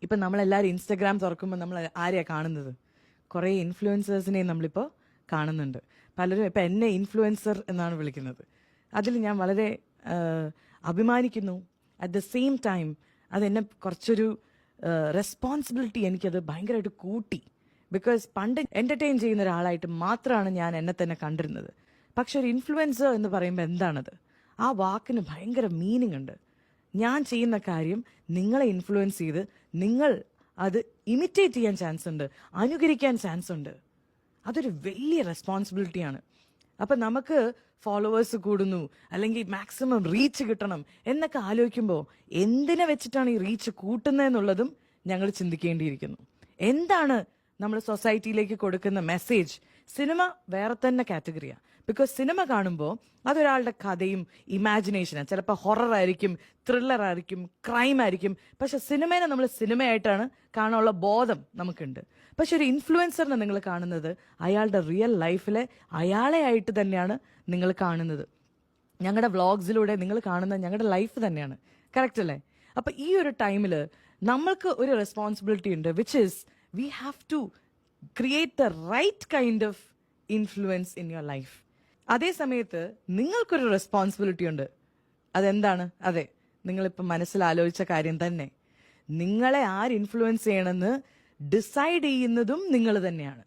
ഇപ്പം നമ്മളെല്ലാവരും ഇൻസ്റ്റഗ്രാം തുറക്കുമ്പോൾ നമ്മൾ ആരെയാണ് കാണുന്നത്? കുറേ ഇൻഫ്ലുവൻസേഴ്സിനെയും നമ്മളിപ്പോൾ കാണുന്നുണ്ട്. പലരും ഇപ്പം എന്നെ ഇൻഫ്ലുവൻസർ എന്നാണ് വിളിക്കുന്നത്. അതിൽ ഞാൻ വളരെ അഭിമാനിക്കുന്നു. അറ്റ് ദ സെയിം ടൈം അതെന്നെ കുറച്ചൊരു റെസ്പോൺസിബിലിറ്റി എനിക്കത് ഭയങ്കരമായിട്ട് കൂട്ടി. ബിക്കോസ് പണ്ട് എൻ്റർടൈൻ ചെയ്യുന്ന ഒരാളായിട്ട് മാത്രമാണ് ഞാൻ എന്നെ തന്നെ കണ്ടിരുന്നത്. പക്ഷെ ഒരു ഇൻഫ്ലുവൻസർ എന്ന് പറയുമ്പോൾ എന്താണത്? ആ വാക്കിന് ഭയങ്കര മീനിങ് ഉണ്ട്. ഞാൻ ചെയ്യുന്ന കാര്യം നിങ്ങളെ ഇൻഫ്ലുവൻസ് ചെയ്ത് നിങ്ങൾ അത് ഇമിറ്റേറ്റ് ചെയ്യാൻ ചാൻസ് ഉണ്ട്, അനുകരിക്കാൻ ചാൻസ് ഉണ്ട്. അതൊരു വലിയ റെസ്പോൺസിബിലിറ്റിയാണ്. അപ്പം നമുക്ക് ഫോളോവേഴ്സ് കൂടുന്നു, അല്ലെങ്കിൽ മാക്സിമം റീച്ച് കിട്ടണം എന്നൊക്കെ ആലോചിക്കുമ്പോൾ എന്തിനെ വെച്ചിട്ടാണ് ഈ റീച്ച് കൂട്ടുന്നതെന്നുള്ളതും ഞങ്ങൾ ചിന്തിക്കേണ്ടിയിരിക്കുന്നു. എന്താണ് നമ്മൾ സൊസൈറ്റിയിലേക്ക് കൊടുക്കുന്ന മെസ്സേജ്? സിനിമ വേറെ തന്നെ കാറ്റഗറിയാണ്. ബിക്കോസ് സിനിമ കാണുമ്പോൾ അതൊരാളുടെ കഥയും ഇമാജിനേഷനാണ്. ചിലപ്പോൾ ഹൊറർ ആയിരിക്കും, ത്രില്ലർ ആയിരിക്കും, ക്രൈം ആയിരിക്കും. പക്ഷെ സിനിമേനെ നമ്മൾ സിനിമയായിട്ടാണ് കാണാനുള്ള ബോധം നമുക്കുണ്ട്. പക്ഷെ ഒരു ഇൻഫ്ലുവൻസറിനെ നിങ്ങൾ കാണുന്നത് അയാളുടെ റിയൽ ലൈഫിലെ അയാളെ ആയിട്ട് തന്നെയാണ് നിങ്ങൾ കാണുന്നത്. ഞങ്ങളുടെ വ്ളോഗ്സിലൂടെ നിങ്ങൾ കാണുന്ന ഞങ്ങളുടെ ലൈഫ് തന്നെയാണ്. കറക്റ്റ് അല്ലേ? അപ്പം ഈ ഒരു ടൈമിൽ നമ്മൾക്ക് ഒരു റെസ്പോൺസിബിലിറ്റി ഉണ്ട്, which is we have to create the right kind of influence in your life. അതേ സമയത്ത് നിങ്ങൾക്കൊരു റെസ്പോൺസിബിലിറ്റി ഉണ്ട്. അതെന്താണ്? അതെ, നിങ്ങളിപ്പോൾ മനസ്സിൽ ആലോചിച്ച കാര്യം തന്നെ. നിങ്ങളെ ആര് ഇൻഫ്ലുവൻസ് ചെയ്യണമെന്ന് ഡിസൈഡ് ചെയ്യുന്നതും നിങ്ങൾ തന്നെയാണ്.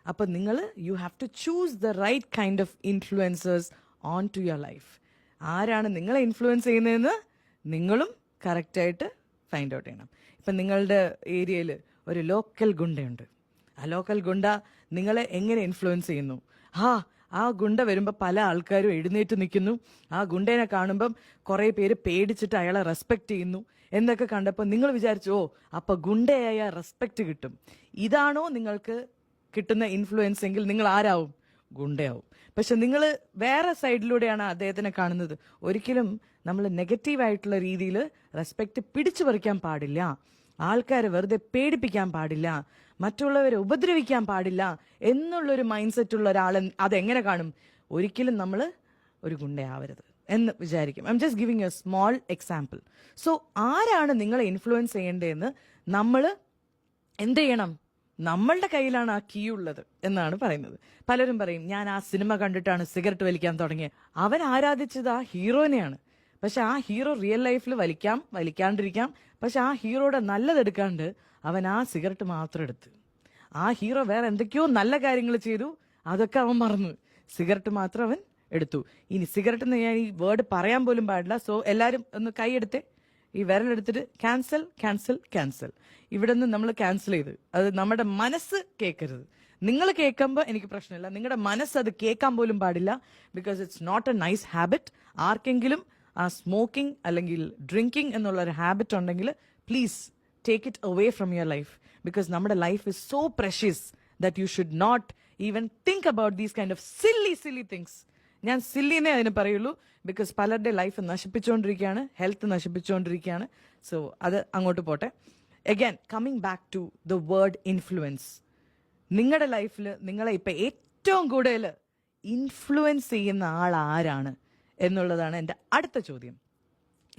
അപ്പം നിങ്ങൾ you have to choose the right kind of influencers on to your life. ആരാണ് നിങ്ങളെ ഇൻഫ്ലുവൻസ് ചെയ്യുന്നതെന്ന് നിങ്ങളും കറക്റ്റായിട്ട് ഫൈൻഡ് ഔട്ട് ചെയ്യണം. ഇപ്പം നിങ്ങളുടെ ഏരിയയിൽ ഒരു ലോക്കൽ ഗുണ്ടയുണ്ട്. ആ ലോക്കൽ ഗുണ്ട നിങ്ങളെ എങ്ങനെ ഇൻഫ്ലുവൻസ് ചെയ്യുന്നു? ആ ഗുണ്ട വരുമ്പോൾ പല ആൾക്കാരും എഴുന്നേറ്റ് നിൽക്കുന്നു. ആ ഗുണ്ടേനെ കാണുമ്പം കുറേ പേര് പേടിച്ചിട്ട് അയാളെ റെസ്പെക്ട് ചെയ്യുന്നു എന്നൊക്കെ കണ്ടപ്പോൾ നിങ്ങൾ വിചാരിച്ചു, അപ്പം ഗുണ്ടയായ റെസ്പെക്റ്റ് കിട്ടും. ഇതാണോ നിങ്ങൾക്ക് കിട്ടുന്ന ഇൻഫ്ലുവൻസ് എങ്കിൽ നിങ്ങൾ ആരാവും? ഗുണ്ടയാവും. പക്ഷെ നിങ്ങൾ വേറെ സൈഡിലൂടെയാണ് അദ്ദേഹത്തിനെ കാണുന്നത്. ഒരിക്കലും നമ്മൾ നെഗറ്റീവായിട്ടുള്ള രീതിയിൽ റെസ്പെക്റ്റ് പിടിച്ചു പറിക്കാൻ പാടില്ല. ആൾക്കാരെ വെറുതെ പേടിപ്പിക്കാൻ പാടില്ല, മറ്റുള്ളവരെ ഉപദ്രവിക്കാൻ പാടില്ല എന്നുള്ളൊരു മൈൻഡ് സെറ്റുള്ള ഒരാൾ അതെങ്ങനെ കാണും? ഒരിക്കലും നമ്മൾ ഒരു ഗുണ്ടയാവരുത് എന്ന് വിചാരിക്കും. I am just giving A small example. So ആരാണ് നിങ്ങളെ ഇൻഫ്ലുവൻസ് ചെയ്യേണ്ടതെന്ന് നമ്മൾ എന്ത് ചെയ്യണം? നമ്മളുടെ കയ്യിലാണ് ആ കീ ഉള്ളത് എന്നാണ് പറയുന്നത്. പലരും പറയും, ഞാൻ ആ സിനിമ കണ്ടിട്ടാണ് സിഗരറ്റ് വലിക്കാൻ തുടങ്ങിയത്. അവൻ ആരാധിച്ചത് ആ ഹീറോനെയാണ്. പക്ഷെ ആ ഹീറോ റിയൽ ലൈഫിൽ വലിക്കാണ്ടിരിക്കാം. പക്ഷെ ആ ഹീറോയുടെ നല്ലതെടുക്കാണ്ട് അവൻ ആ സിഗരറ്റ് മാത്രം എടുത്ത്. ആ ഹീറോ വേറെ എന്തൊക്കെയോ നല്ല കാര്യങ്ങൾ ചെയ്തു, അതൊക്കെ അവൻ മറന്നു. സിഗരറ്റ് മാത്രം അവൻ എടുത്തു. ഇനി സിഗരറ്റ് എന്ന് ഞാൻ ഈ വേർഡ് പറയാൻ പോലും പാടില്ല. സോ എല്ലാവരും ഒന്ന് കൈയെടുത്തേ, ഈ വിരലെടുത്തിട്ട് ക്യാൻസൽ ക്യാൻസൽ ക്യാൻസൽ. ഇവിടെ നിന്ന് നമ്മൾ ക്യാൻസൽ ചെയ്ത്, അത് നമ്മുടെ മനസ്സ് കേൾക്കരുത്. നിങ്ങൾ കേൾക്കുമ്പോൾ എനിക്ക് പ്രശ്നമില്ല, നിങ്ങളുടെ മനസ്സ് അത് കേൾക്കാൻ പോലും പാടില്ല. Because it's not a nice habit. ആർക്കെങ്കിലും ആ സ്മോക്കിംഗ് അല്ലെങ്കിൽ ഡ്രിങ്കിങ് എന്നുള്ളൊരു ഹാബിറ്റ് ഉണ്ടെങ്കിൽ please take it away from your life. Because നമ്മുടെ life is so precious that you should not even think about these kind of silly things. ഞാൻ സില്ലിനെ അതിന് പറയുള്ളൂ. ബിക്കോസ് പലരുടെ ലൈഫ് നശിപ്പിച്ചുകൊണ്ടിരിക്കുകയാണ്, ഹെൽത്ത് നശിപ്പിച്ചുകൊണ്ടിരിക്കുകയാണ്. സോ അത് അങ്ങോട്ട് പോട്ടെ. Again coming back to the word influence. നിങ്ങളുടെ ലൈഫിൽ നിങ്ങളെ ഇപ്പം ഏറ്റവും കൂടുതൽ ഇൻഫ്ലുവൻസ് ചെയ്യുന്ന ആൾ ആരാണ് എന്നുള്ളതാണ് എൻ്റെ അടുത്ത ചോദ്യം.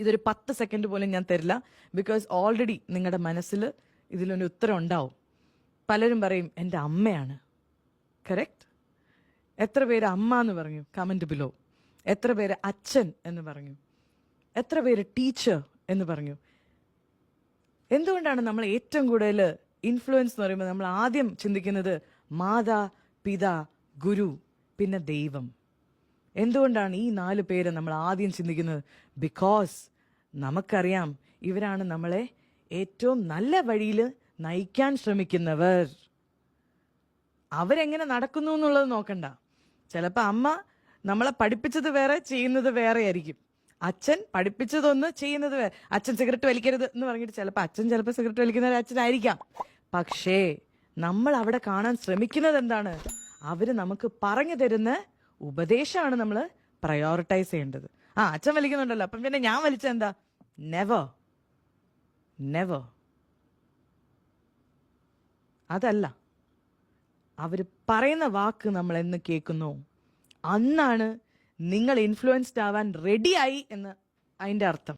ഇതൊരു 10 സെക്കൻഡ് പോലും ഞാൻ തരില്ല. ബിക്കോസ് ഓൾറെഡി നിങ്ങളുടെ മനസ്സിൽ ഇതിലൊരു ഉത്തരം ഉണ്ടാവും. പലരും പറയും എൻ്റെ അമ്മയാണ്. കറക്റ്റ്. എത്ര പേര് അമ്മ എന്ന് പറഞ്ഞു? Comment below. എത്ര പേര് അച്ഛൻ എന്ന് പറഞ്ഞു? എത്ര പേര് ടീച്ചർ എന്ന് പറഞ്ഞു? എന്തുകൊണ്ടാണ് നമ്മൾ ഏറ്റവും കൂടുതൽ ഇൻഫ്ലുവൻസ് എന്ന് പറയുമ്പോൾ നമ്മൾ ആദ്യം ചിന്തിക്കുന്നത് മാതാ, പിതാ, ഗുരു, പിന്നെ ദൈവം? എന്തുകൊണ്ടാണ് ഈ 4 പേര് നമ്മൾ ആദ്യം ചിന്തിക്കുന്നത്? ബിക്കോസ് നമുക്കറിയാം ഇവരാണ് നമ്മളെ ഏറ്റവും നല്ല വഴിയിൽ നയിക്കാൻ ശ്രമിക്കുന്നവർ. അവരെങ്ങനെ നടക്കുന്നു എന്നുള്ളത് നോക്കണ്ട. ചിലപ്പോൾ അമ്മ നമ്മളെ പഠിപ്പിച്ചത് വേറെ, ചെയ്യുന്നത് വേറെ ആയിരിക്കും. അച്ഛൻ പഠിപ്പിച്ചതൊന്ന്, ചെയ്യുന്നത് വേറെ. അച്ഛൻ സിഗരറ്റ് വലിക്കരുത് എന്ന് പറഞ്ഞിട്ട് ചിലപ്പോൾ സിഗരറ്റ് വലിക്കുന്ന ഒരു അച്ഛനായിരിക്കാം. പക്ഷേ നമ്മൾ അവിടെ കാണാൻ ശ്രമിക്കുന്നത് എന്താണ്? അവര് നമുക്ക് പറഞ്ഞു തരുന്ന ഉപദേശമാണ് നമ്മൾ പ്രയോറിറ്റൈസ് ചെയ്യേണ്ടത്. അച്ഛൻ വലിക്കുന്നുണ്ടല്ലോ, അപ്പം പിന്നെ ഞാൻ വലിച്ച എന്താ? Never never. അതല്ല, അവര് പറയുന്ന വാക്ക് നമ്മൾ എന്ന് കേൾക്കുന്നു അന്നാണ് നിങ്ങൾ ഇൻഫ്ലുവൻസ്ഡ് ആവാൻ റെഡിയായി എന്ന് അതിൻ്റെ അർത്ഥം.